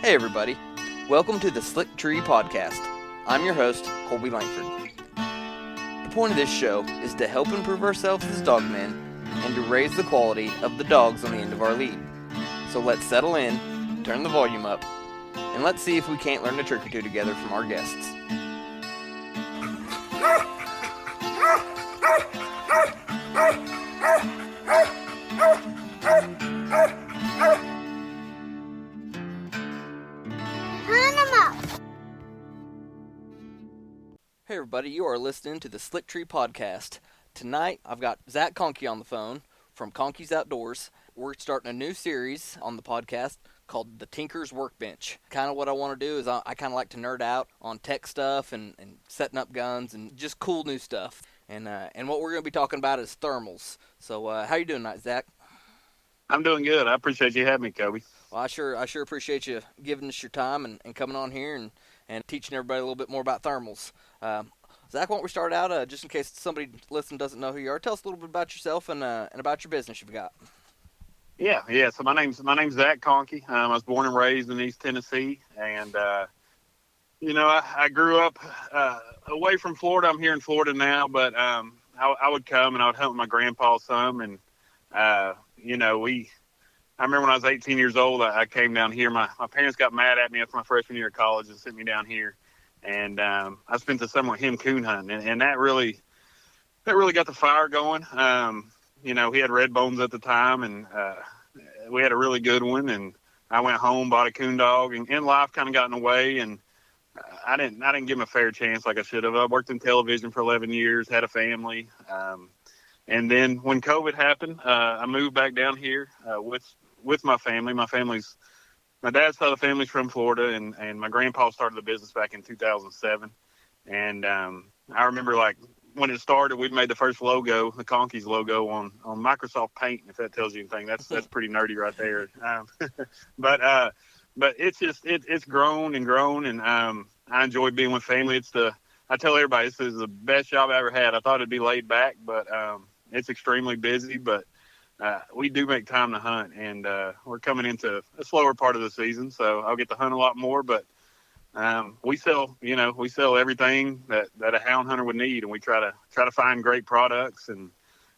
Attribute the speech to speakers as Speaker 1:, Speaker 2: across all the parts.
Speaker 1: Hey everybody, welcome to the Slick Tree Podcast. I'm your host, Colby Langford. The point of this show is to help improve ourselves as dogmen and to raise the quality of the dogs on the end of our lead. So let's settle in, turn the volume up, and let's see if we can't learn a trick or two together from our guests. Hey everybody, you are listening to the Slick Tree Podcast. Tonight I've got Zach Conkey on the phone from Conkey's Outdoors. We're starting a new series on the podcast called The Tinker's Workbench. Kind of what I want to do is I kind of like to nerd out on tech stuff and setting up guns and just cool new stuff. And what we're going to be talking about is thermals. So how you doing tonight, Zach?
Speaker 2: I'm doing good. I appreciate you having me, Kobe.
Speaker 1: Well, I sure appreciate you giving us your time and coming on here and teaching everybody a little bit more about thermals. Zach, why don't we start out, just in case somebody listening doesn't know who you are, tell us a little bit about yourself and about your business you've got.
Speaker 2: Yeah. So my name's Zach Conkey. I was born and raised in East Tennessee, and I grew up away from Florida. I'm here in Florida now, but I would come and I would hunt with my grandpa some, and I remember when I was 18 years old, I came down here. My parents got mad at me after my freshman year of college and sent me down here. And I spent the summer with him coon hunting, and that really got the fire going. He had red bones at the time, and we had a really good one. And I went home, bought a coon dog, and life kind of got in the way. And I didn't give him a fair chance like I should have. I worked in television for 11 years, had a family. And then when COVID happened, I moved back down here with my family. My dad's side of the family's from Florida, and my grandpa started the business back in 2007. And I remember, like, when it started, we'd made the first logo, the Conkey's logo, on Microsoft Paint. If that tells you anything, that's pretty nerdy right there. But it's grown and grown, and I enjoy being with family. I tell everybody this is the best job I ever had. I thought it'd be laid back, but it's extremely busy. But we do make time to hunt, and we're coming into a slower part of the season, so I'll get to hunt a lot more. But we sell everything that a hound hunter would need, and we try to find great products, and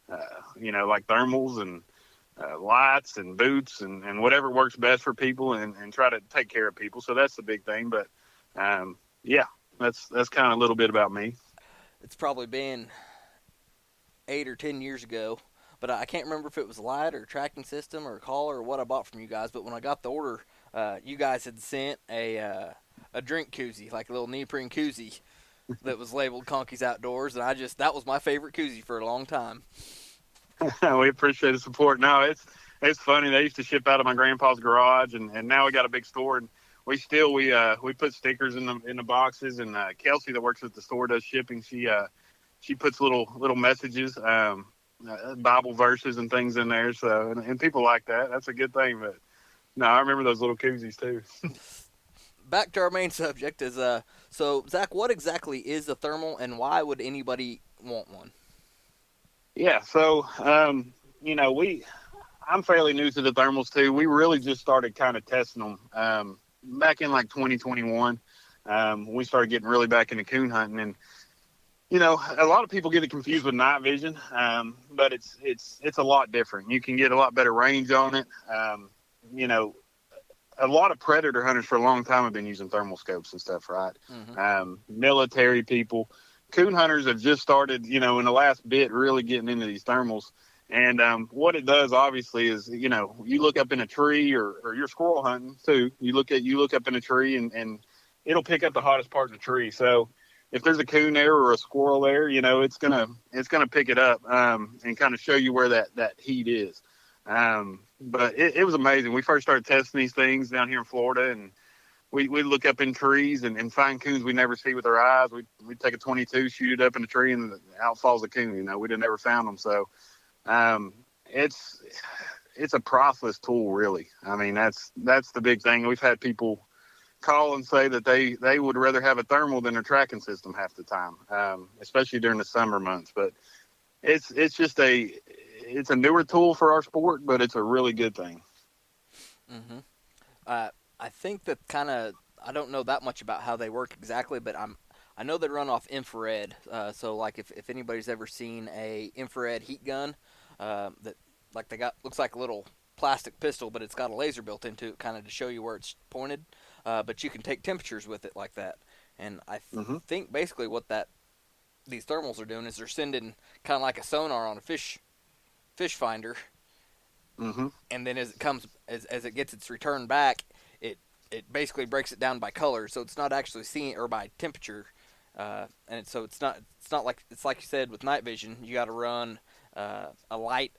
Speaker 2: like thermals and lights and boots and whatever works best for people, and try to take care of people. So that's the big thing. But that's kind of a little bit about me.
Speaker 1: It's probably been 8 or 10 years ago, but I can't remember if it was a light or a tracking system or a collar or what I bought from you guys. But when I got the order, you guys had sent a drink koozie, like a little neoprene koozie that was labeled Conkey's Outdoors, and that was my favorite koozie for a long time.
Speaker 2: We appreciate the support. No, it's funny. They used to ship out of my grandpa's garage, and now we got a big store, and we put stickers in the boxes, and Kelsey that works at the store does shipping. She puts little messages, Bible verses and things in there. So and people like that. That's a good thing. But no, I remember those little koozies too.
Speaker 1: Back to our main subject is so Zach, what exactly is a thermal, and why would anybody want one?
Speaker 2: Yeah. So I'm fairly new to the thermals too. We really just started kind of testing them back in like 2021. We started getting really back into coon hunting, and a lot of people get it confused with night vision, but it's a lot different. You can get a lot better range on it. A lot of predator hunters for a long time have been using thermal scopes and stuff, right?
Speaker 1: Mm-hmm.
Speaker 2: Military people. Coon hunters have just started, in the last bit, really getting into these thermals. And what it does, obviously, is, you look up in a tree or you're squirrel hunting, too. You look up in a tree, and it'll pick up the hottest part of the tree. So if there's a coon there or a squirrel there, it's gonna pick it up and kind of show you where that heat is. But it was amazing. We first started testing these things down here in Florida, and we look up in trees and find coons we never see with our eyes. We take a 22, shoot it up in the tree, and out falls a coon. We'd have never found them. So it's a priceless tool, really. I mean, that's the big thing. We've had people call and say that they would rather have a thermal than a tracking system half the time, especially during the summer months. But it's a newer tool for our sport, but it's a really good thing.
Speaker 1: Mm-hmm. I think that kind of I don't know that much about how they work exactly, but I know they run off infrared. So like if anybody's ever seen a infrared heat gun, that like they got looks like a little plastic pistol, but it's got a laser built into it, kind of to show you where it's pointed. But you can take temperatures with it like that. And I
Speaker 2: Hmm.
Speaker 1: think basically what that these thermals are doing is they're sending kind of like a sonar on a fish finder,
Speaker 2: Hmm.
Speaker 1: and then as it comes as it gets its return back, it it basically breaks it down by color, so it's not actually seeing or by temperature, and so it's not like it's like you said with night vision. You got to run a light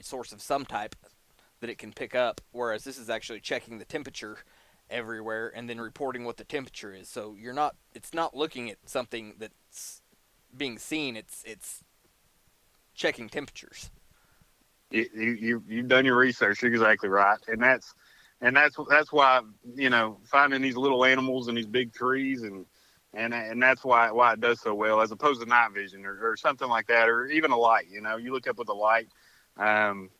Speaker 1: source of some type that it can pick up, whereas this is actually checking the temperature everywhere and then reporting what the temperature is. So you're not it's not looking at something that's being seen. It's checking temperatures.
Speaker 2: You've done your research. You're exactly right, and that's why finding these little animals in these big trees and that's why it does so well as opposed to night vision or something like that or even a light. You look up with a light, um,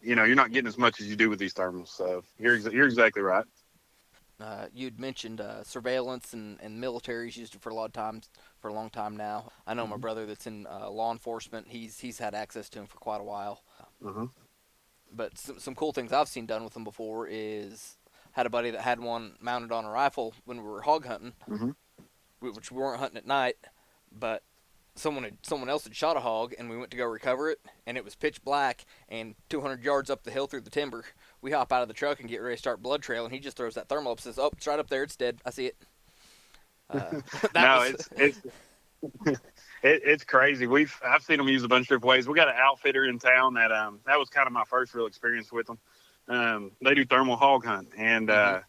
Speaker 2: you're not getting as much as you do with these thermals. So you're exactly right.
Speaker 1: You'd mentioned surveillance and military's used it for a lot of times for a long time now. I know my
Speaker 2: Hmm.
Speaker 1: brother that's in law enforcement. He's had access to them for quite a while.
Speaker 2: Hmm.
Speaker 1: But some cool things I've seen done with them before is had a buddy that had one mounted on a rifle when we were hog hunting,
Speaker 2: Hmm.
Speaker 1: which we weren't hunting at night, but someone else had shot a hog and we went to go recover it and it was pitch black and 200 yards up the hill through the timber. We hop out of the truck and get ready to start blood trail and he just throws that thermal up and says, "Oh, it's right up there. It's dead. I see it." That
Speaker 2: No,
Speaker 1: was
Speaker 2: it's crazy. I've seen them used a bunch of different ways. We got an outfitter in town that was kind of my first real experience with them. They do thermal hog hunt
Speaker 1: mm-hmm.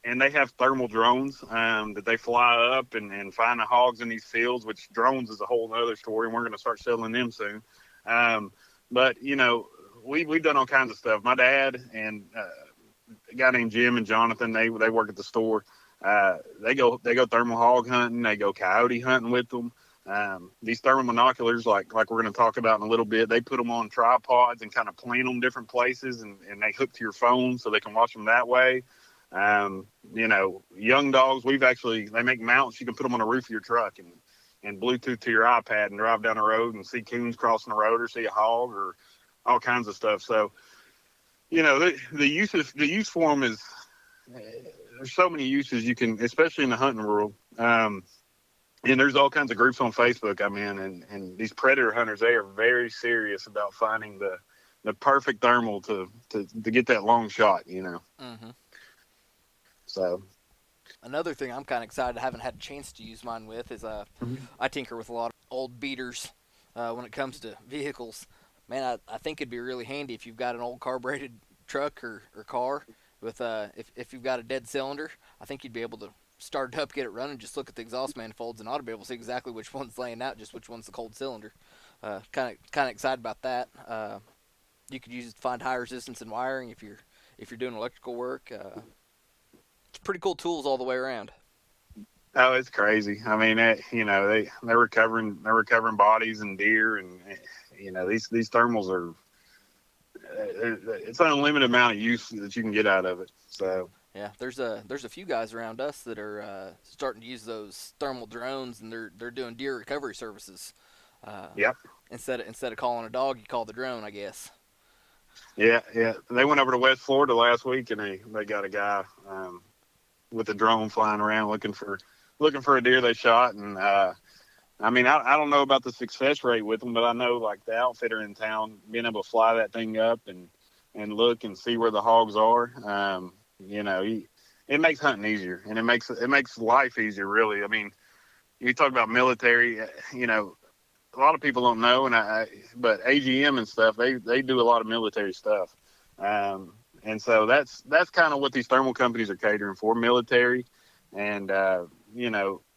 Speaker 2: and they have thermal drones that they fly up and find the hogs in these fields. Which drones is a whole other story, and we're going to start selling them soon. Um, but we've done all kinds of stuff. My dad and a guy named Jim and Jonathan they work at the store. They go thermal hog hunting. They go coyote hunting with them. These thermal binoculars, like we're going to talk about in a little bit, they put them on tripods and kind of plant them different places, and they hook to your phone so they can watch them that way. Young dogs, they make mounts. You can put them on the roof of your truck and Bluetooth to your iPad and drive down the road and see coons crossing the road or see a hog or all kinds of stuff. So, the use for them is there's so many uses you can, especially in the hunting world. And there's all kinds of groups on Facebook I'm in, and these predator hunters, they are very serious about finding the perfect thermal to get that long shot.
Speaker 1: Mm-hmm.
Speaker 2: So.
Speaker 1: Another thing I'm kind of excited I haven't had a chance to use mine with is
Speaker 2: Mhm.
Speaker 1: I tinker with a lot of old beaters when it comes to vehicles. Man, I think it'd be really handy if you've got an old carbureted truck or car with if you've got a dead cylinder. I think you'd be able to start it up, get it running, just look at the exhaust manifolds, and ought to be able to see exactly which one's laying out, just which one's the cold cylinder. Kind of excited about that. You could use it to find high resistance in wiring if you're doing electrical work. It's pretty cool tools all the way around.
Speaker 2: Oh, it's crazy. I mean, they're recovering bodies and deer, and these thermals are it's an unlimited amount of use that you can get out of it. So.
Speaker 1: Yeah, there's a few guys around us that are starting to use those thermal drones, and they're doing deer recovery services. Uh,
Speaker 2: Yep.
Speaker 1: instead of calling a dog, you call the drone, I guess.
Speaker 2: Yeah, yeah. They went over to West Florida last week, and they got a guy with a drone flying around looking for a deer they shot, and I mean, I don't know about the success rate with them, but I know like the outfitter in town being able to fly that thing up and look and see where the hogs are. It makes hunting easier, and it makes life easier. Really, I mean, you talk about military. A lot of people don't know, but AGM and stuff, they do a lot of military stuff, and so that's kind of what these thermal companies are catering for, military, and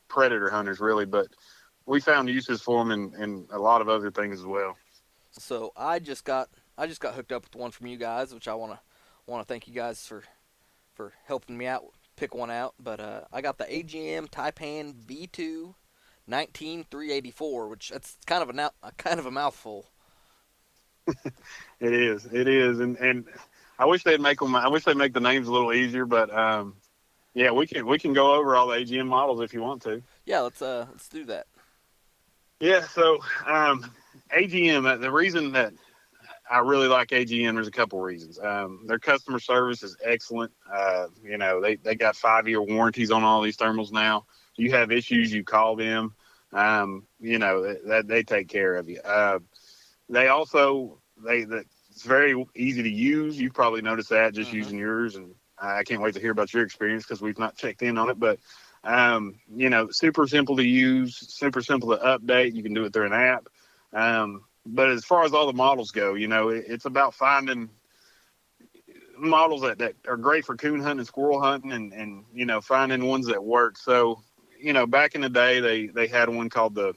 Speaker 2: predator hunters really. But we found uses for them in a lot of other things as well.
Speaker 1: So I just got hooked up with one from you guys, which I want to thank you guys for helping me out pick one out. But I got the AGM Taipan V2 19384, which that's kind of a mouthful.
Speaker 2: It is, and I wish they'd make them. I wish they'd make the names a little easier, but yeah, we can go over all the AGM models if you want to.
Speaker 1: Yeah, let's do that.
Speaker 2: Yeah, so AGM. The reason that I really like AGM, there's a couple reasons. Their customer service is excellent. They got 5-year warranties on all these thermals now. You have issues, you call them. That they take care of you. They also it's very easy to use. You've probably noticed that just
Speaker 1: Mm-hmm.
Speaker 2: using yours, and I can't wait to hear about your experience because we've not checked in on it. But super simple to use, super simple to update. You can do it through an app. But as far as all the models go, it's about finding models that are great for coon hunting and squirrel hunting, and finding ones that work. So, back in the day, they had one called the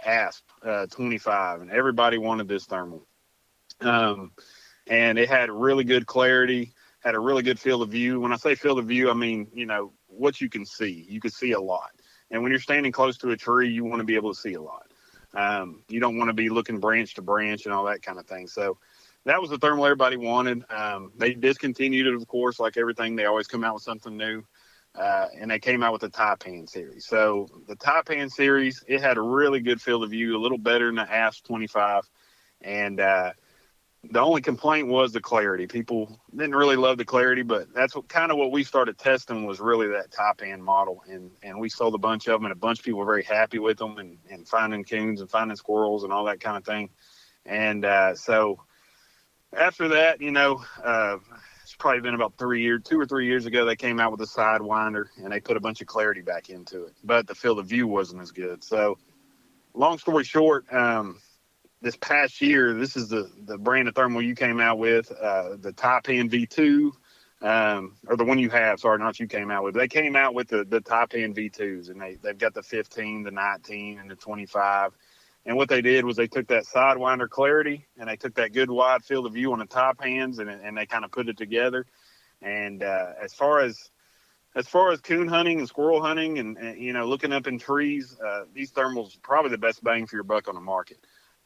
Speaker 2: ASP 25, and everybody wanted this thermal. And it had really good clarity, had a really good field of view. When I say field of view, I mean, what you can see. You can see a lot. And when you're standing close to a tree, you want to be able to see a lot. You don't want to be looking branch to branch and all that kind of thing. So that was the thermal everybody wanted. They discontinued it, of course, like everything. They always come out with something new. And they came out with the Taipan series. So the Taipan series, it had a really good field of view, a little better than the ASP 25. And the only complaint was the clarity. People didn't really love the clarity, but that's what we started testing was really that Taipan model. And we sold a bunch of them, and a bunch of people were very happy with them and finding coons and finding squirrels and all that kind of thing. And so after that, it's probably been about 2 or 3 years ago, they came out with a Sidewinder, and they put a bunch of clarity back into it. But the field of view wasn't as good. So long story short, this past year, this is the brand of thermal you came out with, the Taipan V2, or the one you have. Sorry, not you came out with. They came out with the Taipan V2s, and they've got the 15, the 19, and the 25. And what they did was they took that Sidewinder clarity, and they took that good wide field of view on the Taipans, and they kind of put it together. And as far as coon hunting and squirrel hunting, and looking up in trees, these thermals are probably the best bang for your buck on the market.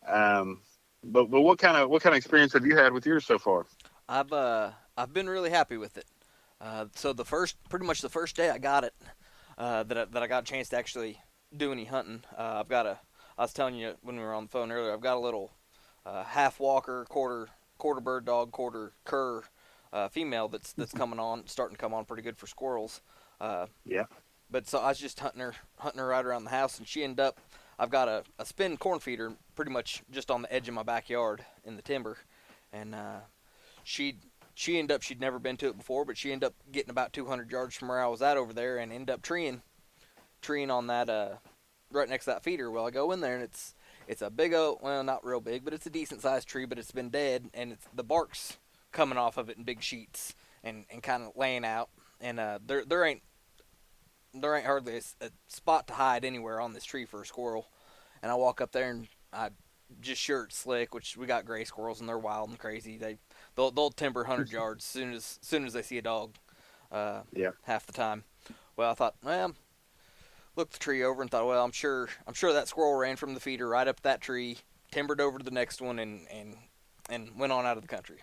Speaker 2: But what kind of experience have you had with yours so far?
Speaker 1: I've been really happy with it. So pretty much the first day I got it, that I got a chance to actually do any hunting. I was telling you when we were on the phone earlier, I've got a little half walker, quarter bird dog, quarter cur female that's starting to come on pretty good for squirrels.
Speaker 2: Yeah.
Speaker 1: But so I was just hunting her right around the house, and she ended up. I've got a spin corn feeder pretty much just on the edge of my backyard in the timber, and she ended up, she'd never been to it before, but she ended up getting about 200 yards from where I was at over there, and ended up treeing on that right next to that feeder. Well, I go in there, and it's a big old, well, not real big, but it's a decent sized tree, but it's been dead, and the bark's coming off of it in big sheets and kind of laying out, and there ain't hardly a spot to hide anywhere on this tree for a squirrel. And I walk up there, and I just sure it's slick, which we got gray squirrels, and they're wild and crazy. They'll timber 100 yards soon as they see a dog.
Speaker 2: Yeah.
Speaker 1: Half the time. Well, I thought, well, looked the tree over and thought, well, I'm sure that squirrel ran from the feeder right up that tree, timbered over to the next one, and went on out of the country.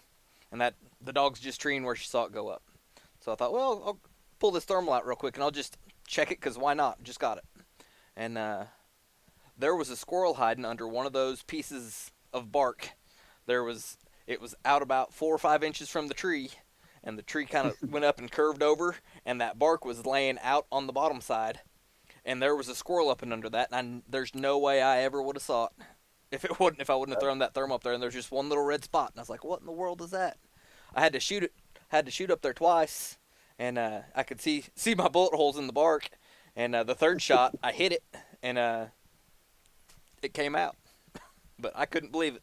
Speaker 1: And that the dog's just treeing where she saw it go up. So I thought, well, I'll pull this thermal out real quick, and I'll just check it, because why not? Just got it. And there was a squirrel hiding under one of those pieces of bark. It was out about 4 or 5 inches from the tree, and the tree kind of went up and curved over, and that bark was laying out on the bottom side. And there was a squirrel up and under that, and there's no way I ever would have saw it if I wouldn't have thrown that thermal up there. And there's just one little red spot, and I was like, what in the world is that? I had to shoot up there twice, and I could see my bullet holes in the bark. And the third shot, I hit it, and it came out. But I couldn't believe it.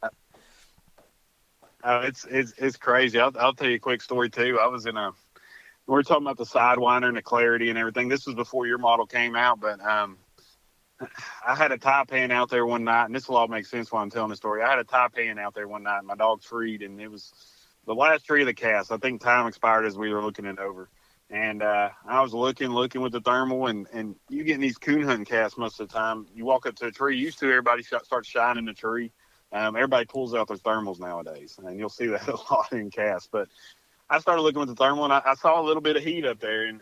Speaker 2: It's crazy. I'll tell you a quick story too. I was we were talking about the Sidewinder and the clarity and everything. This was before your model came out, but I had a Taipan out there one night, and this will all make sense while I'm telling the story. I had a Taipan out there one night, and my dog treed, and it was the last tree of the cast. I think time expired as we were looking it over. And I was looking with the thermal, and you get in these coon hunting casts most of the time. You walk up to a tree. Used to, everybody starts shining the tree. Everybody pulls out their thermals nowadays, and you'll see that a lot in casts. But I started looking with the thermal, and I saw a little bit of heat up there. And,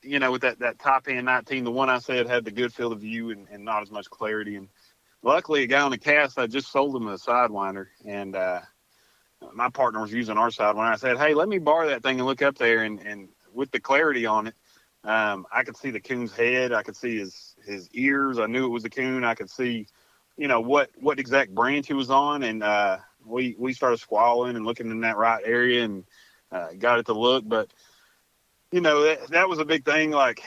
Speaker 2: with that top end 19, the one I said had the good field of view and not as much clarity. And luckily, a guy on the cast, I just sold him a Sidewinder. And my partner was using our Sidewinder. I said, hey, let me borrow that thing and look up there. And with the clarity on it, I could see the coon's head. I could see his ears. I knew it was a coon. I could see, what exact branch he was on. And we started squalling and looking in that right area and got it to look. But, that was a big thing, like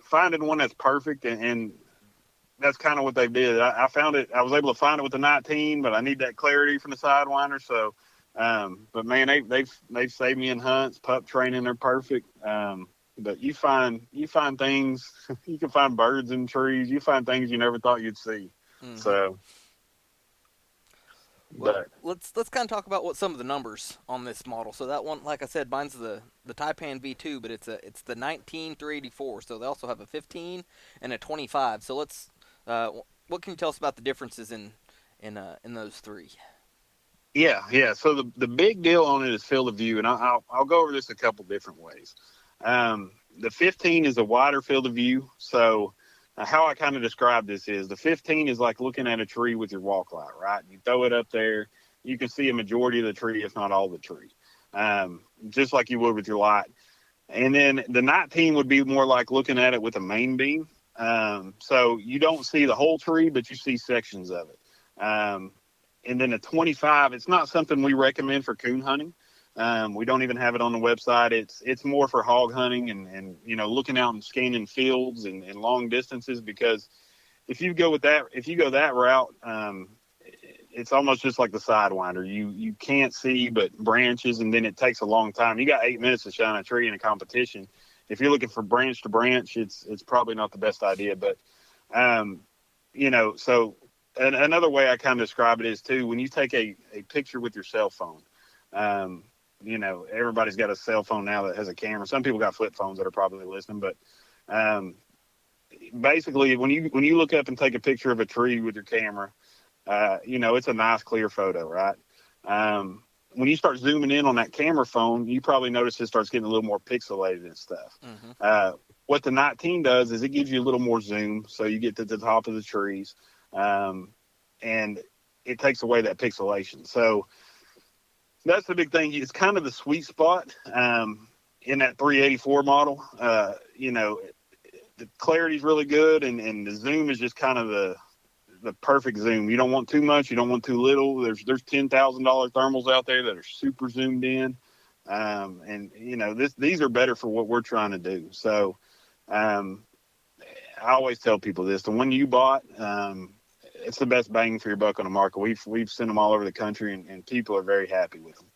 Speaker 2: finding one that's perfect. And that's kind of what they did. I found it. I was able to find it with the 19, but I need that clarity from the Sidewinder. So, but man, they've saved me in hunts. Pup training, they're perfect. But you find things. You can find birds in trees. You find things you never thought you'd see.
Speaker 1: Mm-hmm.
Speaker 2: So,
Speaker 1: well, let's kind of talk about what some of the numbers on this model. So that one, like I said, mine's the Taipan V2, but it's the 19 384. So they also have a 15 and a 25. So let's what can you tell us about the differences in those three?
Speaker 2: Yeah. So the big deal on it is field of view, and I'll go over this a couple different ways. The 15 is a wider field of view. So how I kind of describe this is the 15 is like looking at a tree with your walk light, right? You throw it up there, you can see a majority of the tree, if not all the tree, just like you would with your light. And then the 19 would be more like looking at it with a main beam. So you don't see the whole tree, but you see sections of it. And then the 25, it's not something we recommend for coon hunting. We don't even have it on the website. It's more for hog hunting and looking out and scanning fields and long distances, because if you go that route, it's almost just like the Sidewinder. You can't see but branches, and then it takes a long time. You got 8 minutes to shine a tree in a competition. If you're looking for branch to branch, it's probably not the best idea. But so another way I kind of describe it is too, when you take a picture with your cell phone. Everybody's got a cell phone now that has a camera. Some people got flip phones that are probably listening, but basically when you look up and take a picture of a tree with your camera, it's a nice clear photo, right? When you start zooming in on that camera phone, you probably notice it starts getting a little more pixelated and stuff.
Speaker 1: Mm-hmm.
Speaker 2: What the 19 does is it gives you a little more zoom, so you get to the top of the trees, and it takes away that pixelation. So that's the big thing. It's kind of the sweet spot in that 384 model. The clarity is really good, and the zoom is just kind of the perfect zoom. You don't want too much. You don't want too little. There's $10,000 thermals out there that are super zoomed in, and these are better for what we're trying to do. So I always tell people this: the one you bought, it's the best bang for your buck on the market. We've sent them all over the country, and people are very happy with them.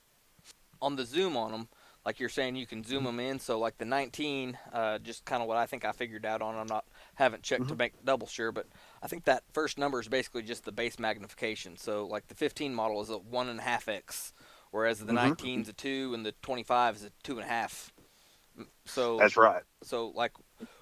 Speaker 1: On the zoom on them, like you're saying, you can zoom them in. So like the 19, just kind of what I think I figured out on. Haven't checked to make double sure, but I think that first number is basically just the base magnification. So like the 15 model is a 1.5x, whereas the 19 is a 2 and the 25 is a 2.5. So
Speaker 2: that's right.
Speaker 1: So like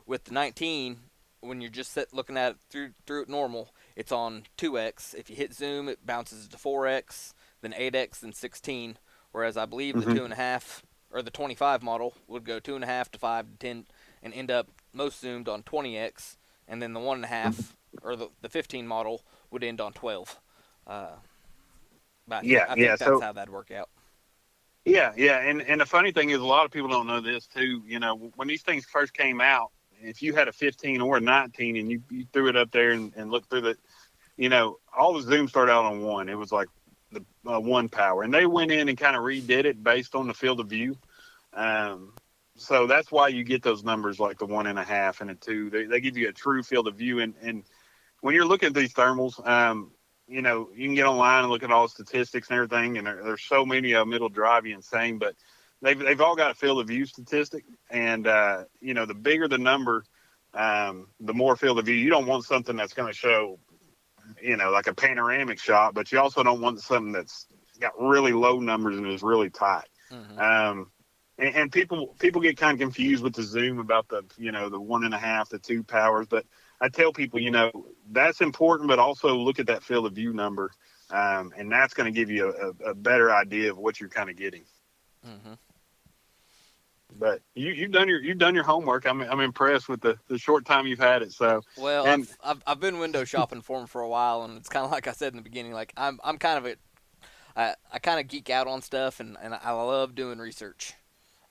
Speaker 1: with the 19, when you're just looking at it through it normal, it's on 2x. If you hit zoom, it bounces to 4x, then 8x, then 16. Whereas I believe the 2.5 or the 25 model would go 2.5 to 5 to 10 and end up most zoomed on 20x, and then the 1.5 or the 15 model would end on 12. But I think that's
Speaker 2: So
Speaker 1: how that'd work out.
Speaker 2: yeah, and the funny thing is, a lot of people don't know this too. When these things first came out, if you had a 15 or a 19 and you threw it up there and looked through all the zoom started out on 1. It was like the 1 power, and they went in and kind of redid it based on the field of view. So that's why you get those numbers like the 1.5 and a 2. They give you a true field of view, and when you're looking at these thermals, you can get online and look at all the statistics and everything, and there's so many of them it'll drive you insane. But they've all got a field of view statistic, and the bigger the number, the more field of view. You don't want something that's going to show, like a panoramic shot, but you also don't want something that's got really low numbers and is really tight.
Speaker 1: Mm-hmm.
Speaker 2: And people get kind of confused with the zoom about the 1.5, the 2 powers. But I tell people, that's important, but also look at that field of view number. And that's going to give you a better idea of what you're kind of getting.
Speaker 1: Mm-hmm.
Speaker 2: But you've done your homework. I'm impressed with the short time you've had it. So,
Speaker 1: Well,
Speaker 2: and
Speaker 1: I've been window shopping for them for a while, and it's kind of like I said in the beginning. Like I'm kind of I kind of geek out on stuff, and I love doing research.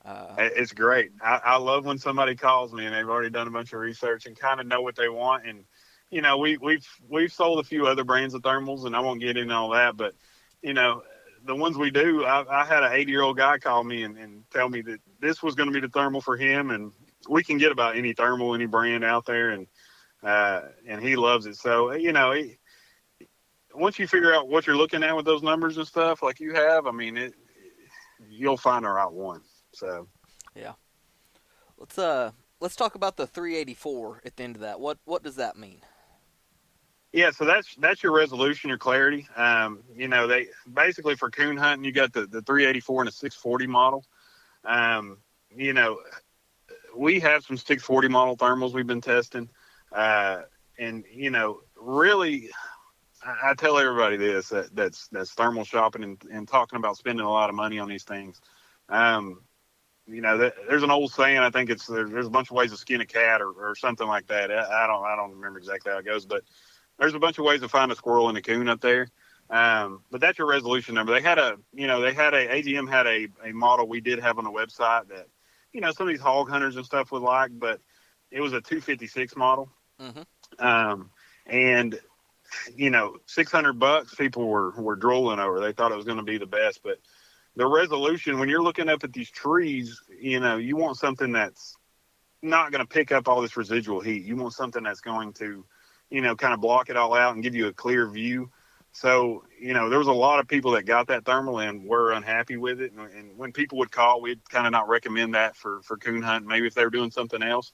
Speaker 1: Uh,
Speaker 2: it's great. I love when somebody calls me and they've already done a bunch of research and kind of know what they want. And we've sold a few other brands of thermals, and I won't get into all that, but you know the ones we do. I had an 80-year-old guy call me and tell me that this was going to be the thermal for him, and we can get about any thermal, any brand out there, and he loves it. So once you figure out what you're looking at with those numbers and stuff like you have, I mean you'll find the right one. So.
Speaker 1: yeah. Let's talk about the 384 at the end of that. What does that mean?
Speaker 2: Yeah, so that's your resolution, your clarity. They basically for coon hunting, you got the 384 and a 640 model. Um, you know, we have some 640 model thermals we've been testing, and really, I tell everybody this that's thermal shopping and talking about spending a lot of money on these things. Um, there's an old saying. I think there's a bunch of ways to skin a cat or something like that. I don't remember exactly how it goes, but there's a bunch of ways to find a squirrel and a coon up there. But that's your resolution number. AGM had a model we did have on the website that, some of these hog hunters and stuff would like, but it was a 256 model.
Speaker 1: Mm-hmm.
Speaker 2: And, $600 people were drooling over. They thought it was going to be the best, but the resolution, when you're looking up at these trees, you want something that's not going to pick up all this residual heat. You want something that's going to, kind of block it all out and give you a clear view. So, there was a lot of people that got that thermal and were unhappy with it. And when people would call, we'd kind of not recommend that for coon hunting, maybe if they were doing something else.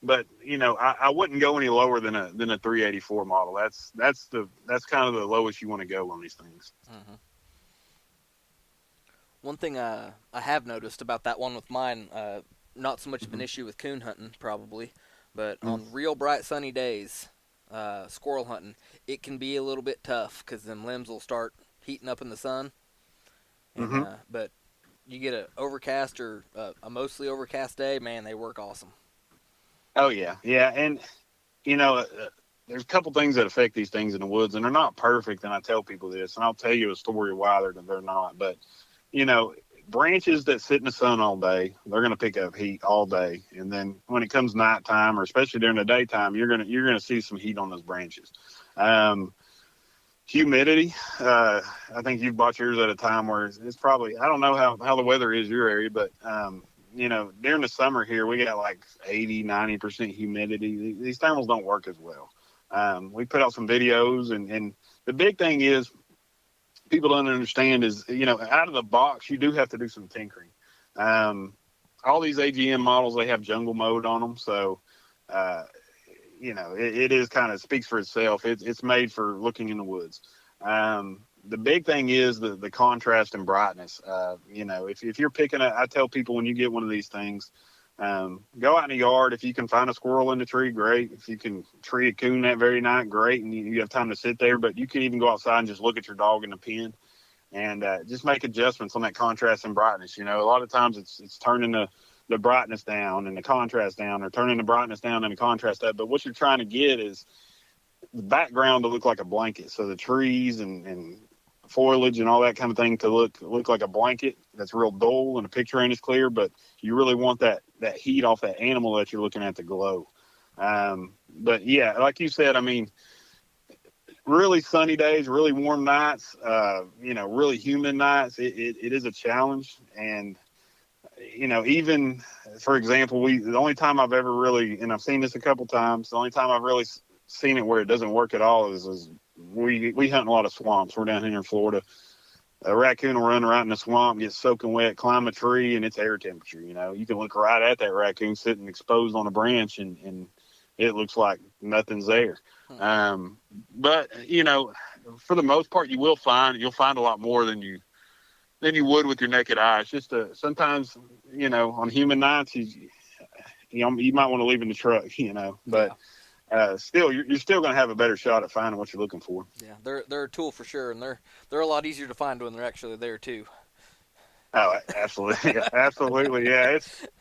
Speaker 2: But I wouldn't go any lower than a 384 model. That's kind of the lowest you want to go on these things.
Speaker 1: Mm-hmm. One thing I have noticed about that one with mine, not so much of an
Speaker 2: Mm-hmm.
Speaker 1: issue with coon hunting probably, but on
Speaker 2: Mm-hmm.
Speaker 1: real bright sunny days, squirrel hunting, it can be a little bit tough because them limbs will start heating up in the sun. And
Speaker 2: Mm-hmm.
Speaker 1: but you get a overcast or a mostly overcast day, man, they work awesome.
Speaker 2: Oh yeah, yeah, and you know, uh, there's a couple things that affect these things in the woods, and they're not perfect. And I tell people this, and I'll tell you a story why they're not. But you know, branches that sit in the sun all day, they're going to pick up heat all day, and then when it comes nighttime, or especially during the daytime, you're gonna see some heat on those branches. Um, Humidity. I think you've bought yours at a time where it's probably, I don't know how the weather is your area, but during the summer here, we got like 80-90% humidity. These thermals don't work as well. We put out some videos, and the big thing is people don't understand is, out of the box, you do have to do some tinkering. Um, all these AGM models, they have jungle mode on them. So, uh, it is kind of speaks for itself. It's made for looking in the woods. The big thing is the contrast and brightness. If you're I tell people when you get one of these things, go out in the yard. If you can find a squirrel in the tree, great. If you can tree a coon that very night, great. And you have time to sit there, but you can even go outside and just look at your dog in the pen and just make adjustments on that contrast and brightness. A lot of times it's turning the brightness down and the contrast down, or turning the brightness down and the contrast up. But what you're trying to get is the background to look like a blanket. So the trees and foliage and all that kind of thing to look like a blanket that's real dull and the picture ain't as clear, but you really want that heat off that animal that you're looking at to glow. But yeah, like you said, I mean, really sunny days, really warm nights, really humid nights, it is a challenge. And even for example, the only time I've ever really, and I've seen this a couple times, the only time I've really seen it where it doesn't work at all is we hunt in a lot of swamps. We're down here in Florida. A raccoon will run right in the swamp, get soaking wet, climb a tree, and it's air temperature. You can look right at that raccoon sitting exposed on a branch, and it looks like nothing's there.
Speaker 1: Hmm.
Speaker 2: But for the most part, you'll find a lot more than you would with your naked eye. It's just sometimes, on humid nights, you might want to leave in the truck, but
Speaker 1: Yeah,
Speaker 2: still, you're still going to have a better shot at finding what you're looking for.
Speaker 1: yeah, they're a tool for sure, and they're a lot easier to find when they're actually there too.
Speaker 2: Oh, absolutely, absolutely, yeah.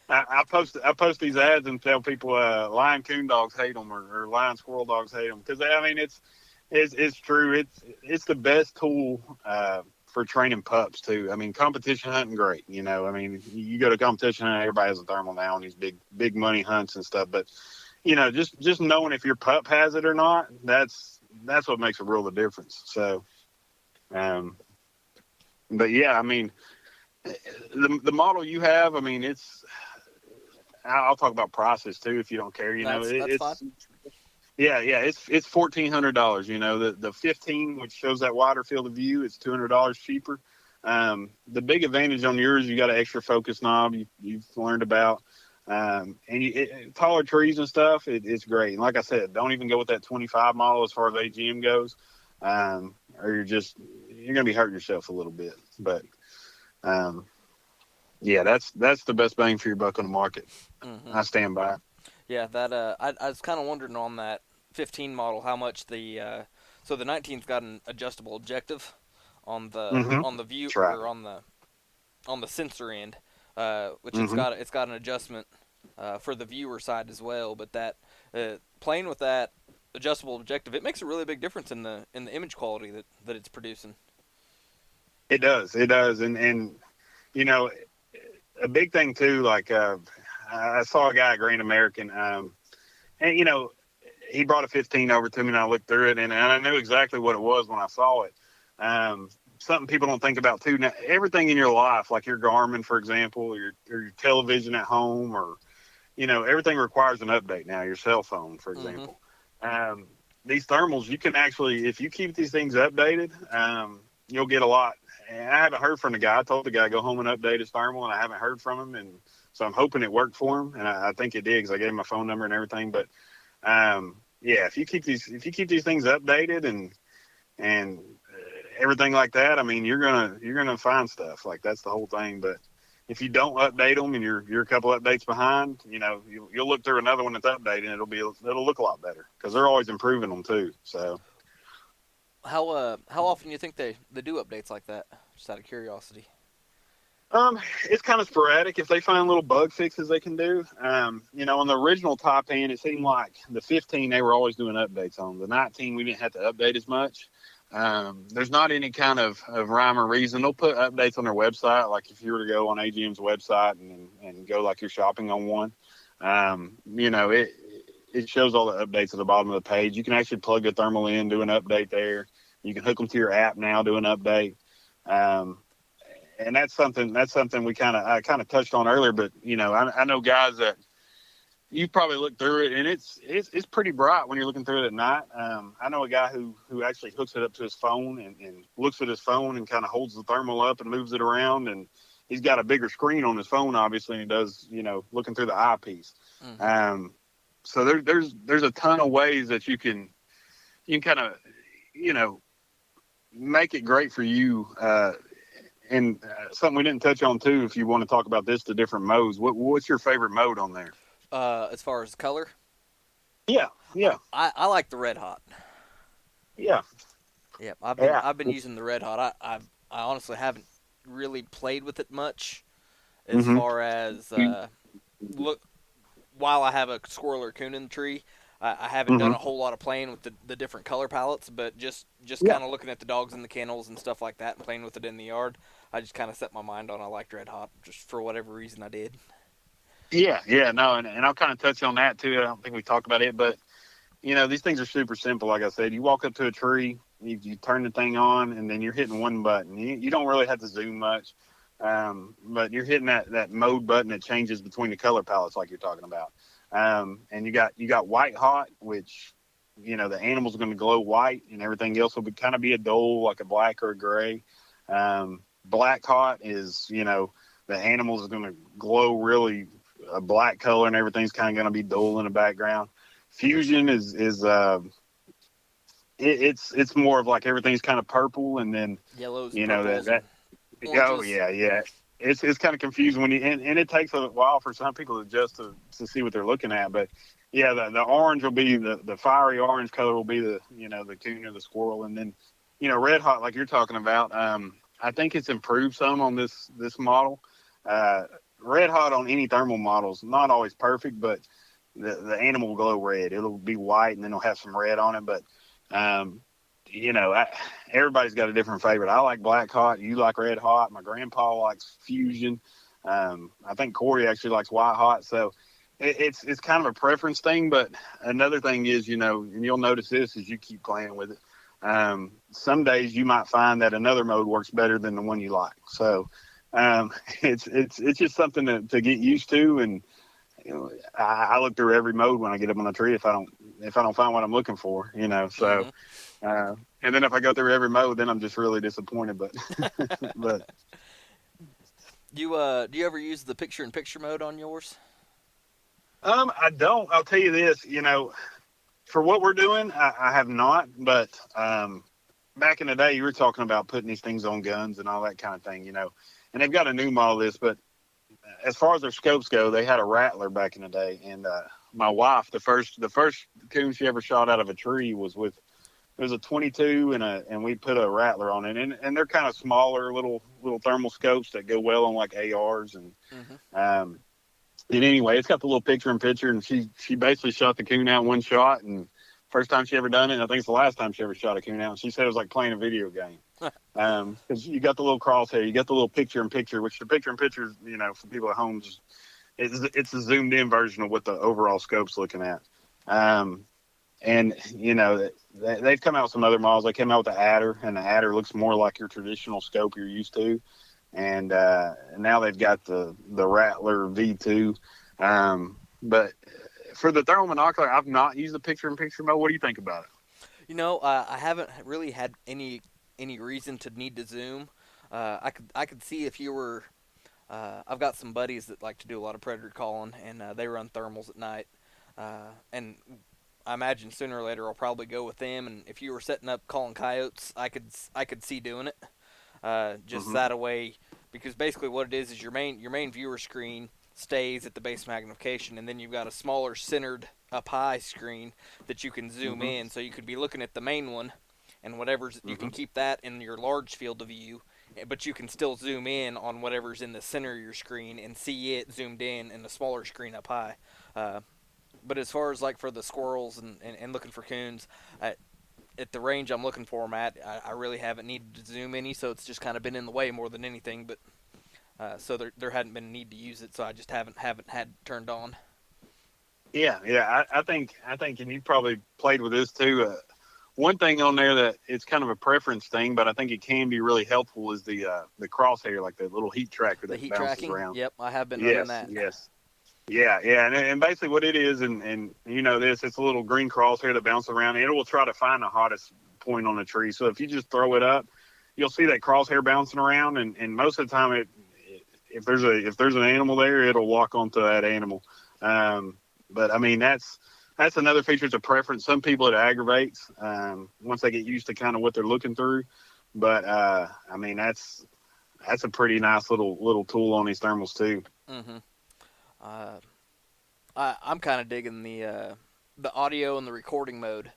Speaker 2: I post these ads and tell people lion coon dogs hate them or lion squirrel dogs hate them because I mean it's true. It's the best tool for training pups too. I mean, competition hunting, great. You know, I mean, you go to competition hunting, everybody has a thermal now on these big money hunts and stuff. But you know, just knowing if your pup has it or not, that's what makes a world of difference. So, um, but yeah, I mean, the model you have, I mean, I'll talk about prices too if you don't care. You know,
Speaker 1: That's fine.
Speaker 2: yeah, it's $1,400. You know, the 15, which shows that wider field of view, is $200 cheaper. The big advantage on yours, you got an extra focus knob you've learned about, and taller trees and stuff. It's great. And like I said, don't even go with that 25 model as far as AGM goes, or you're gonna be hurting yourself a little bit. But um, yeah, that's the best bang for your buck on the market.
Speaker 1: Hmm.
Speaker 2: I stand by.
Speaker 1: Yeah, that I was kind of wondering on that 15 model how much so the 19's got an adjustable objective
Speaker 2: Mm-hmm.
Speaker 1: on the view
Speaker 2: That's right.
Speaker 1: or on the sensor end, which
Speaker 2: Mm-hmm.
Speaker 1: it's got an adjustment for the viewer side as well. But that playing with that adjustable objective, it makes a really big difference in the image quality that it's producing.
Speaker 2: It does, and you know, a big thing too. Like I saw a guy at Grand American, and you know, he brought a 15 over to me, and I looked through it, and I knew exactly what it was when I saw it. Something people don't think about too. Now, everything in your life, like your Garmin, for example, or your television at home, or you know, everything requires an update now. Your cell phone, for
Speaker 1: Hmm.
Speaker 2: example. Um, these thermals, you can actually, if you keep these things updated, you'll get a lot. And I haven't heard from the guy. I told the guy go home and update his thermal, and I haven't heard from him. And so I'm hoping it worked for him, and I think it did because I gave him my phone number and everything. But yeah, if you keep these things updated and everything like that, I mean, you're gonna find stuff like that's the whole thing. But if you don't update them and you're a couple updates behind, you know, you'll look through another one that's updated and it'll look a lot better because they're always improving them too. So
Speaker 1: How often do you think they do updates like that? Just out of curiosity.
Speaker 2: it's kind of sporadic. If they find little bug fixes they can do, you know, on the original top end, it seemed like the 15 they were always doing updates on. The 19 we didn't have to update as much. There's not any kind of rhyme or reason. They'll put updates on their website. Like if you were to go on AGM's website and go like you're shopping on one, you know, it shows all the updates at the bottom of the page. You can actually plug the thermal in, do an update there. You can hook them to your app now, do an update. Um, and that's something I kind of touched on earlier. But you know, I know guys that you probably look through it, and it's pretty bright when you're looking through it at night. I know a guy who actually hooks it up to his phone and looks at his phone and kind of holds the thermal up and moves it around, and he's got a bigger screen on his phone, obviously, and he does, you know, looking through the eyepiece.
Speaker 1: Hmm.
Speaker 2: Um, so there's a ton of ways that you can kind of, you know, make it great for you. And something we didn't touch on too, if you want to talk about this, the different modes. What's your favorite mode on there?
Speaker 1: As far as color,
Speaker 2: Yeah, yeah,
Speaker 1: I like the red hot.
Speaker 2: yeah,
Speaker 1: Yep,
Speaker 2: yeah.
Speaker 1: I've been using the red hot. I honestly haven't really played with it much as
Speaker 2: Mm-hmm.
Speaker 1: far as look. While I have a squirrel or coon in the tree, I haven't done
Speaker 2: Mm-hmm.
Speaker 1: a whole lot of playing with the different color palettes. But just
Speaker 2: Yeah,
Speaker 1: kind of looking at the dogs in the kennels and stuff like that, and playing with it in the yard, I just kind of set my mind on I liked red hot just for whatever reason I did.
Speaker 2: yeah. No, and I'll kind of touch on that too. I don't think we talked about it, but you know, these things are super simple. Like I said, you walk up to a tree, you turn the thing on, and then you're hitting one button. You don't really have to zoom much, but you're hitting that mode button that changes between the color palettes, like you're talking about. And you got white hot, which you know the animal's going to glow white, and everything else will kind of be a dull, like a black or a gray. Black hot is, you know, the animals are going to glow really a black color, and everything's kind of going to be dull in the background. Fusion it's more of like everything's kind of purple, and then
Speaker 1: Yellows and
Speaker 2: you know that
Speaker 1: purples
Speaker 2: that
Speaker 1: and
Speaker 2: oh
Speaker 1: oranges.
Speaker 2: yeah. It's kind of confusing when and it takes a while for some people to adjust to see what they're looking at. But yeah, the orange will be the fiery orange color will be the, you know, the coon or the squirrel, and then, you know, red hot like you're talking about. I think it's improved some on this model. Uh, Red Hot on any thermal model is not always perfect, but the animal will glow red. It'll be white and then it'll have some red on it. But um, you know, everybody's got a different favorite. I like Black Hot. You like Red Hot. My grandpa likes Fusion. I think Corey actually likes White Hot. So it's kind of a preference thing. But another thing is, you know, and you'll notice this as you keep playing with it. Some days you might find that another mode works better than the one you like. So it's just something to get used to. And you know, I look through every mode when I get up on a tree if I don't find what I'm looking for, you know. So and then if I go through every mode, then I'm just really disappointed. But but
Speaker 1: Do you ever use the picture-in-picture mode on yours?
Speaker 2: I don't. I'll tell you this, you know, for what we're doing, I have not. But back in the day, you were talking about putting these things on guns and all that kind of thing, you know. And they've got a new model of this, but as far as their scopes go, they had a Rattler back in the day. And my wife, the first coon she ever shot out of a tree was with, it was a 22 and we put a Rattler on it. And they're kind of smaller little thermal scopes that go well on like ARs. And and anyway, it's got the little picture-in-picture, and she basically shot the coon out in one shot. And first time she ever done it, and I think it's the last time she ever shot a coon out. And she said it was like playing a video game. Because you got the little crosshair, you got the little picture-in-picture, which the picture-in-picture, you know, for people at home, it's a zoomed-in version of what the overall scope's looking at. And, you know, they've come out with some other models. They came out with the Adder, and the Adder looks more like your traditional scope you're used to. And now they've got the Rattler V2. But for the thermal monocular, I've not used the picture-in-picture mode. What do you think about it?
Speaker 1: You know, I haven't really had any reason to need to zoom. I could see if you were. I've got some buddies that like to do a lot of predator calling, and they run thermals at night. And I imagine sooner or later I'll probably go with them. And if you were setting up calling coyotes, I could see doing it. Just that away, because basically what it is your main viewer screen stays at the base magnification, and then you've got a smaller centered up high screen that you can zoom in, so you could be looking at the main one, and whatever's you can keep that in your large field of view, but you can still zoom in on whatever's in the center of your screen and see it zoomed in the smaller screen up high. But as far as like for the squirrels and looking for coons, at the range I'm looking for them at, I really haven't needed to zoom any, so it's just kind of been in the way more than anything. But so there hadn't been a need to use it, so I just haven't had it turned on.
Speaker 2: Yeah. I think, and you probably played with this too. One thing on there that it's kind of a preference thing, but I think it can be really helpful is the crosshair, like the little heat tracker
Speaker 1: The
Speaker 2: that
Speaker 1: heat
Speaker 2: bounces
Speaker 1: tracking,
Speaker 2: around.
Speaker 1: yep, I have been running that.
Speaker 2: Yes. Yeah, and basically what it is, and you know this, it's a little green crosshair that bounces around, and it will try to find the hottest point on the tree. So if you just throw it up, you'll see that crosshair bouncing around, and most of the time, if there's an animal there, it'll lock onto that animal. But I mean that's another feature. It's a preference. Some people it aggravates once they get used to kind of what they're looking through. But I mean that's a pretty nice little tool on these thermals too.
Speaker 1: Mm-hmm. I'm kind of digging the audio and the recording mode.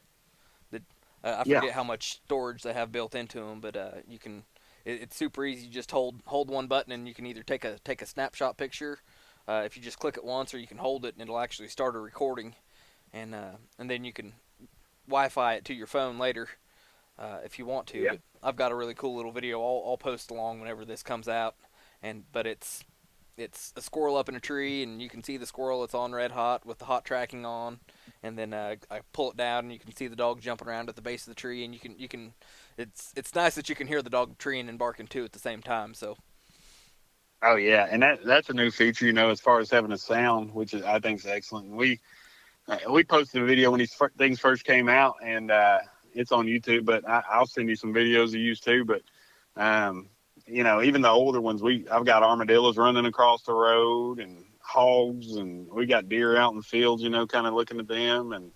Speaker 1: That I forget how much storage they have built into them, but you can. It's super easy. You just hold one button, and you can either take a snapshot picture if you just click it once, or you can hold it and it'll actually start a recording, and then you can Wi-Fi it to your phone later if you want to.
Speaker 2: Yeah.
Speaker 1: But I've got a really cool little video I'll post along whenever this comes out, but it's a squirrel up in a tree, and you can see the squirrel. It's on red hot with the hot tracking on, and then I pull it down, and you can see the dog jumping around at the base of the tree, and you can. It's nice that you can hear the dog treeing and barking too at the same time. So.
Speaker 2: Oh yeah, and that's a new feature, you know, as far as having a sound, which I think is excellent. And we posted a video when these things first came out, and it's on YouTube. But I'll send you some videos of use too. But you know, even the older ones, I've got armadillos running across the road and hogs, and we got deer out in the fields, you know, kind of looking at them. And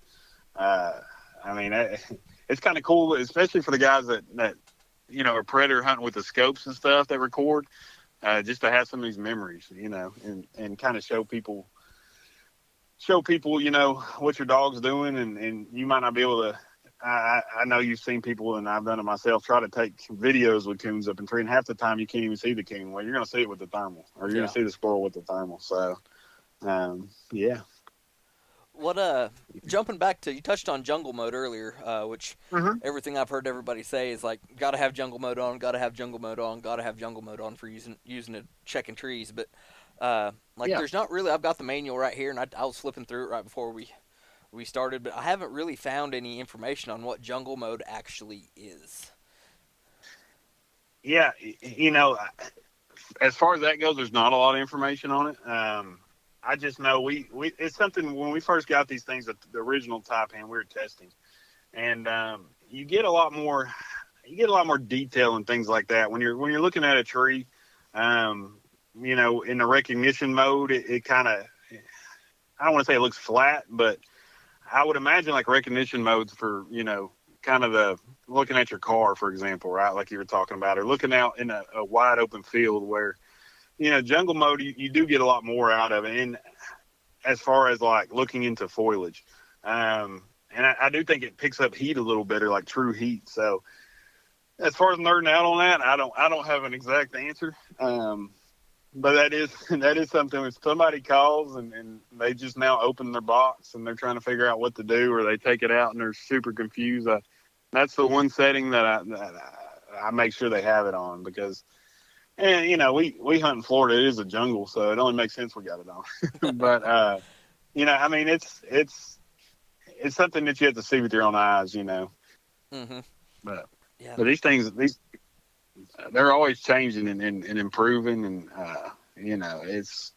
Speaker 2: I mean, it's kind of cool, especially for the guys that you know are predator hunting with the scopes and stuff that record, just to have some of these memories, you know, and kind of show people, you know, what your dog's doing, and you might not be able to I know you've seen people, and I've done it myself, try to take videos with coons up in tree, and half the time you can't even see the coon. Well, you're going to see it with the thermal, or you're going
Speaker 1: Yeah.
Speaker 2: to see the squirrel with the thermal. So, yeah.
Speaker 1: What jumping back to, you touched on jungle mode earlier, which
Speaker 2: Mm-hmm.
Speaker 1: everything I've heard everybody say is like, gotta have jungle mode on, gotta have jungle mode on, gotta have jungle mode on for using it checking trees. But like,
Speaker 2: Yeah.
Speaker 1: there's not really. I've got the manual right here, and I was flipping through it right before we started, but I haven't really found any information on what jungle mode actually is.
Speaker 2: Yeah. As far as that goes, there's not a lot of information on it. I just know we it's something when we first got these things, the original type hand, we were testing, and you get a lot more detail and things like that when you're looking at a tree. In the recognition mode, it kind of, I don't want to say it looks flat, but I would imagine like recognition modes for, kind of the looking at your car, for example, right? Like you were talking about, or looking out in a wide open field where, jungle mode, you do get a lot more out of it. And as far as like looking into foliage, and I do think it picks up heat a little better, like true heat. So as far as nerding out on that, I don't have an exact answer. But that is something, if somebody calls and they just now open their box and they're trying to figure out what to do, or they take it out and they're super confused, that's the one setting that I make sure they have it on, because, and we hunt in Florida. It is a jungle, so it only makes sense we got it on. But I mean, it's something that you have to see with your own eyes,
Speaker 1: Mm-hmm.
Speaker 2: But
Speaker 1: Yeah.
Speaker 2: but they're always changing and improving, and it's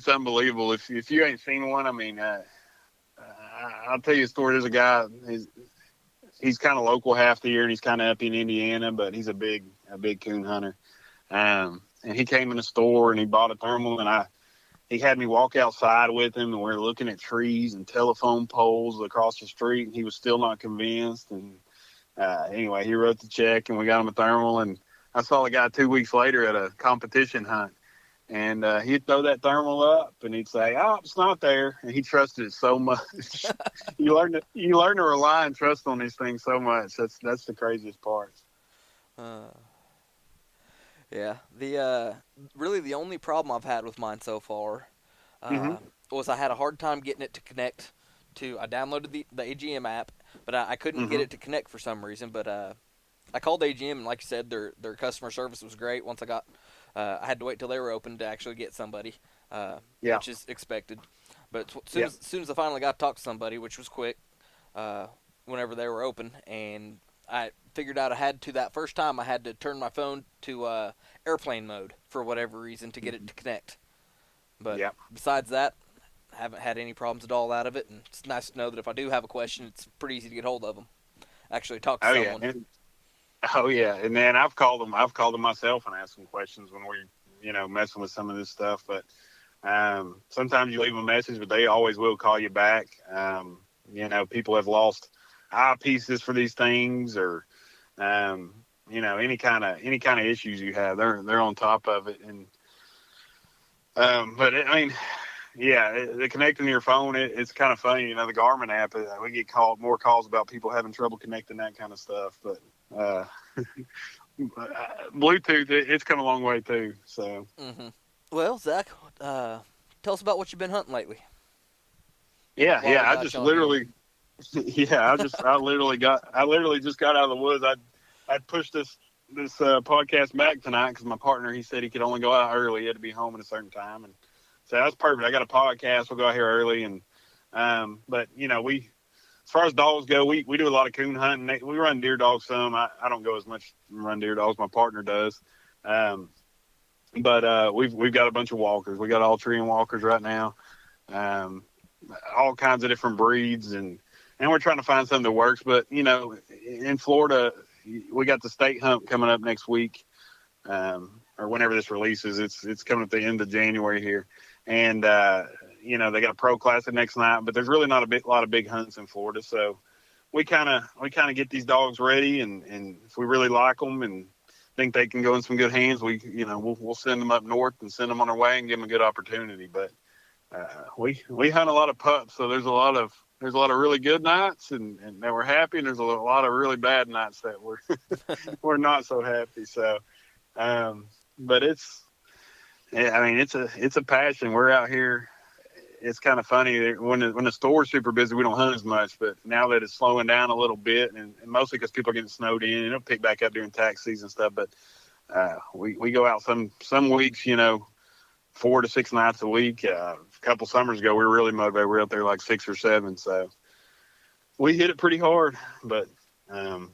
Speaker 2: unbelievable. If you ain't seen one, I mean, I'll tell you a story. There's a guy. He's kind of local half the year, and he's kind of up in Indiana, but he's a big coon hunter. And he came in the store and he bought a thermal, and he had me walk outside with him, and we're looking at trees and telephone poles across the street, and he was still not convinced. And anyway, he wrote the check, and we got him a thermal. And I saw the guy 2 weeks later at a competition hunt, and he'd throw that thermal up, and he'd say, "Oh, it's not there," and he trusted it so much. You learn to rely and trust on these things so much. That's the craziest part.
Speaker 1: Uh, yeah. The really the only problem I've had with mine so far
Speaker 2: Mm-hmm.
Speaker 1: uh, was I had a hard time getting it to connect to. I downloaded the AGM app, but I couldn't get
Speaker 2: Mm-hmm.
Speaker 1: it to connect for some reason. But I called AGM, and like you said, their customer service was great. Once I had to wait till they were open to actually get somebody,
Speaker 2: Yeah.
Speaker 1: which is expected. But
Speaker 2: Yeah.
Speaker 1: as soon as I finally got to talk to somebody, which was quick, uh, whenever they were open, and I figured out that first time I had to turn my phone to airplane mode for whatever reason to get it to connect. But
Speaker 2: Yeah.
Speaker 1: besides that, I haven't had any problems at all out of it, and it's nice to know that if I do have a question, it's pretty easy to get hold of them. Actually, talk to
Speaker 2: Oh yeah.
Speaker 1: someone.
Speaker 2: Oh yeah. And then I've called them. I've called them myself and asked them questions when we, messing with some of this stuff. But sometimes you leave them a message, but they always will call you back. People have lost eyepieces for these things, or any kind of issues you have, they're on top of it. And I mean, yeah, the connecting to your phone, it's kind of funny. The Garmin app, we get more calls about people having trouble connecting that kind of stuff. But Bluetooth, it's come a long way too. So
Speaker 1: Hmm. Well, Zach, tell us about what you've been hunting lately.
Speaker 2: yeah,
Speaker 1: While
Speaker 2: yeah,
Speaker 1: I
Speaker 2: I
Speaker 1: got
Speaker 2: just
Speaker 1: you on here.
Speaker 2: literally, yeah, I literally just got out of the woods. I'd pushed this podcast back tonight because my partner, he said he could only go out early. He had to be home at a certain time, and so that's perfect. I got a podcast. We'll go out here early, and but as far as dogs go, we do a lot of coon hunting. We run deer dogs some. I don't go as much run deer dogs. My partner does. Um, but we've got a bunch of walkers. We got all tree and walkers right now. Um, all kinds of different breeds, and we're trying to find something that works. But in Florida, we got the state hunt coming up next week, or whenever this releases. It's coming at the end of January here, and they got a pro classic next night. But there's really not a lot of big hunts in Florida, so we kind of get these dogs ready, and if we really like them and think they can go in some good hands, we'll send them up north and send them on their way and give them a good opportunity. But we hunt a lot of pups, so there's a lot of of really good nights and that we're happy, and there's a lot of really bad nights that we're not so happy. So, but it's a passion. We're out here. It's kind of funny when the store's super busy, we don't hunt as much. But now that it's slowing down a little bit, and mostly because people are getting snowed in, and it'll pick back up during tax season stuff. But we go out some weeks, 4 to 6 nights a week. A couple summers ago, we were really motivated. We were out there like 6 or 7. So we hit it pretty hard. But a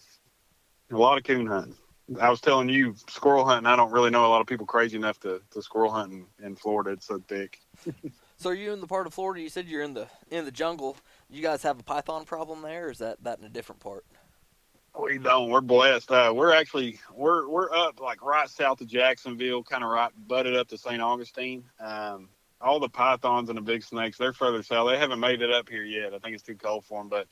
Speaker 2: lot of coon hunting. I was telling you, squirrel hunting. I don't really know a lot of people crazy enough to squirrel hunt in Florida. It's so thick.
Speaker 1: So are you in the part of Florida? You said you're in the jungle. You guys have a python problem there, or is that in a different part?
Speaker 2: We don't. We're blessed. We're up like right south of Jacksonville, kind of right butted up to St. Augustine. All the pythons and the big snakes, they're further south. They haven't made it up here yet. I think it's too cold for them. But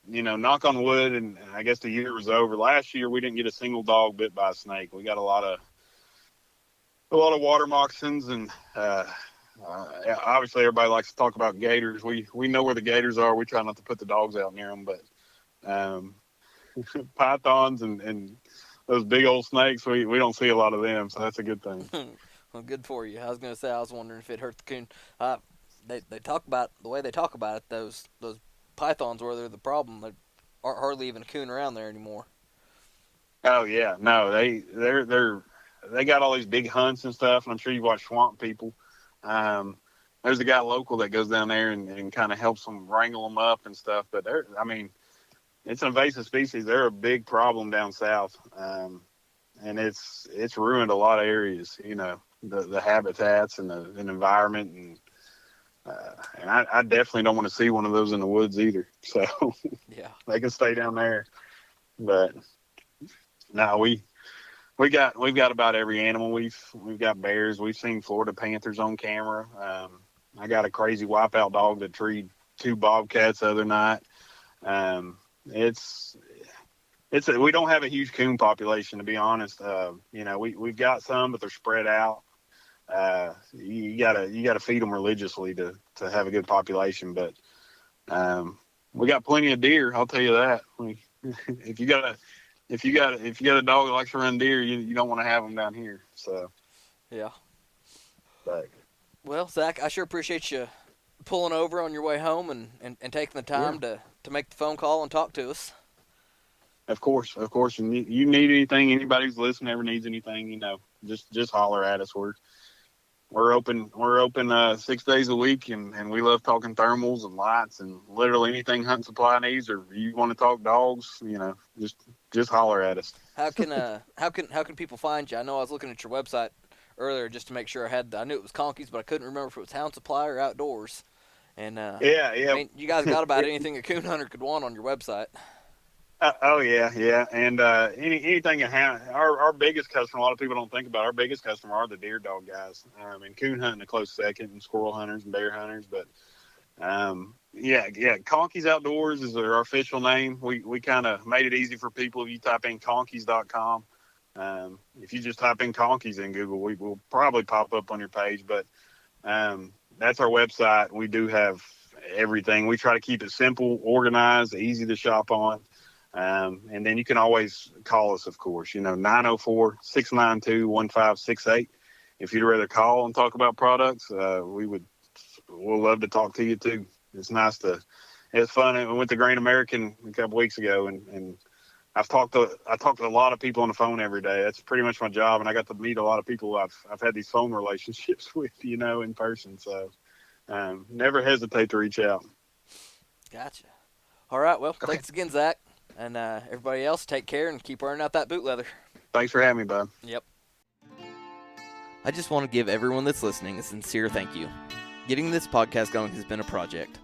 Speaker 2: knock on wood, and I guess the year was over. Last year we didn't get a single dog bit by a snake. We got a lot of water moccasins, and obviously everybody likes to talk about gators. We know where the gators are. We try not to put the dogs out near them, but pythons and those big old snakes, we don't see a lot of them, so that's a good thing.
Speaker 1: Well, good for you. I was going to say, I was wondering if it hurt the coon. They talk about the way they talk about it. Those pythons, where they're the problem, they aren't hardly even a coon around there anymore.
Speaker 2: Oh yeah, no, they got all these big hunts and stuff, and I'm sure you watch Swamp People. There's a guy local that goes down there and kind of helps them wrangle them up and stuff. But it's an invasive species. They're a big problem down south, and it's ruined a lot of areas. The habitats and the environment, and I definitely don't want to see one of those in the woods either. So
Speaker 1: yeah,
Speaker 2: they can stay down there. But no, we've got about every animal. We've got bears. We've seen Florida panthers on camera. I got a crazy wipeout dog that treed 2 bobcats the other night. We don't have a huge coon population, to be honest. We've got some, but they're spread out. You gotta feed them religiously to have a good population. But we got plenty of deer. I'll tell you that. If you got a dog that likes to run deer, you don't want to have them down here. So
Speaker 1: yeah.
Speaker 2: But
Speaker 1: well, Zach, I sure appreciate you pulling over on your way home and taking the time to make the phone call and talk to us.
Speaker 2: Of course. And you need anything, anybody who's listening ever needs anything, just holler at us. We're open 6 days a week, and we love talking thermals and lights and literally anything hunting supply needs, or you want to talk dogs, just holler at us.
Speaker 1: How can people find you? I know I was looking at your website earlier just to make sure I knew it was Conkey's, but I couldn't remember if it was Hound Supply or Outdoors. And
Speaker 2: yeah.
Speaker 1: I mean, you guys got about anything a coon hunter could want on your website.
Speaker 2: Oh yeah. And anything our biggest customer, a lot of people don't think about, our biggest customer are the deer dog guys. And coon hunting a close second, and squirrel hunters and bear hunters. But Conkey's Outdoors is our official name. We kind of made it easy for people. If you type in conkeys.com, if you just type in Conkey's in Google, we will probably pop up on your page. But that's our website. We do have everything. We try to keep it simple, organized, easy to shop on. And then you can always call us, of course, 904-692-1568. If you'd rather call and talk about products, we'll love to talk to you too. It's fun. We went to Great American a couple weeks ago, and I talk to a lot of people on the phone every day. That's pretty much my job. And I got to meet a lot of people I've had these phone relationships with, in person. So, never hesitate to reach out.
Speaker 1: Gotcha. All right. Well, thanks again, Zach. And everybody else, take care and keep wearing out that boot leather.
Speaker 2: Thanks for having me, bud.
Speaker 1: Yep. I just want to give everyone that's listening a sincere thank you. Getting this podcast going has been a project.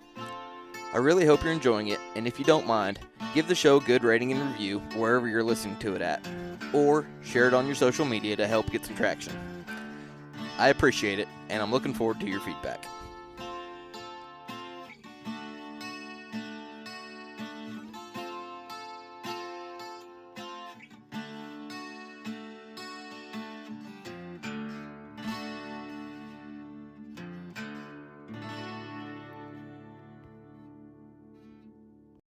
Speaker 1: I really hope you're enjoying it, and if you don't mind, give the show a good rating and review wherever you're listening to it at, or share it on your social media to help get some traction. I appreciate it, and I'm looking forward to your feedback.